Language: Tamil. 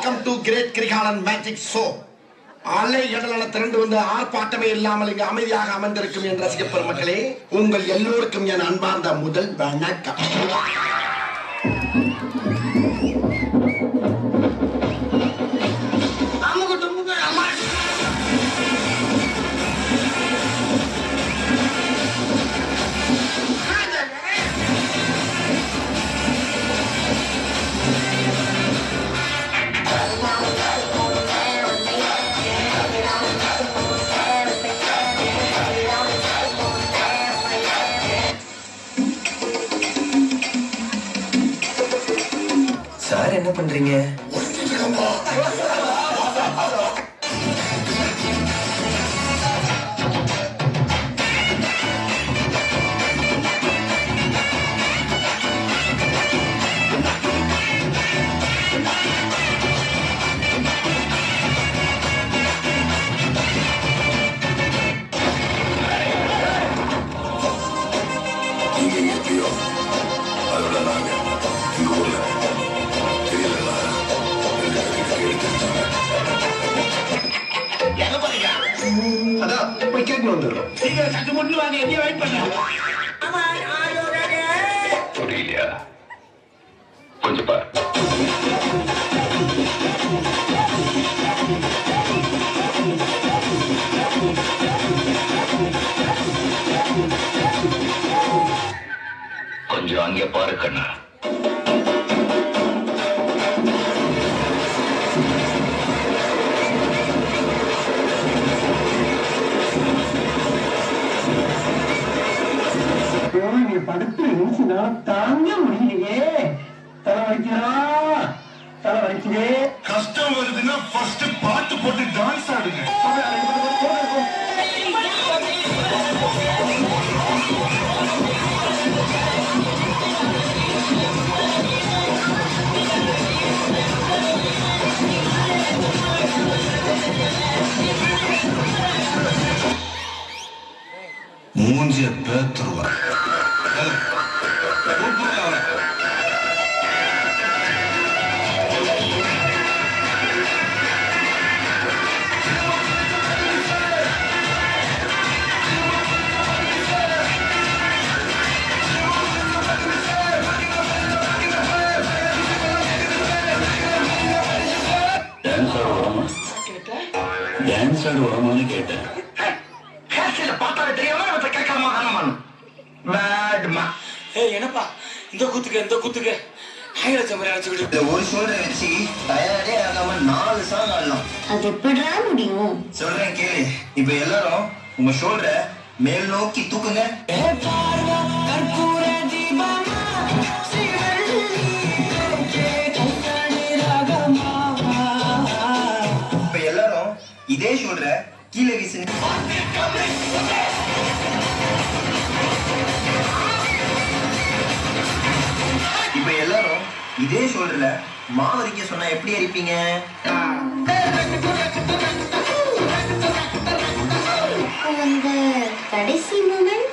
Welcome to great Krikalan magic show. அலை கடலான திரண்டு வந்து ஆர்ப்பாட்டமே இல்லாமல் இங்கு அமைதியாக அமர்ந்திருக்கும் என் ரசிக பெருமக்களே, உங்கள் எல்லோருக்கும் என் அன்பார்ந்த முதல் வணக்கம். சார் என்ன பண்றீங்க? புரியலையா? கொஞ்சம் பாரு. கொஞ்சம் அங்கே பாரு கண்ணா. படுத்து நிமிஷம் தாங்க முடியலையே. தலை வலிக்குதே. கஷ்டம் வருதுன்னா ஃபர்ஸ்ட் பாட்டு போட்டு டான்ஸ் ஆடுங்க. மூஞ்சிய பேத்துருவா. டான்ஸ் ஆடு வரமான்னு கேட்டேன். என்னப்பா இந்த குத்துக்கு ஒரு ஷோல்டர் வச்சு டயர்டே ஆகாம 4 சாங் ஆடலாம். அது எப்படிடா முடியும்? சொல்றேன் கேளு. இப்ப எல்லாரும் உங்க ஷோல்டரை மேல் நோக்கி தூக்குங்க. இப்ப எல்லாரும் இதே ஷோல்டரை கீழே வீசுங்க. இப்ப எல்லாரும் இதே ஷோல்டர்ல மாவரிக்க சொன்னா எப்படி அடிப்பீங்க? அந்த கடைசி மூமெண்ட்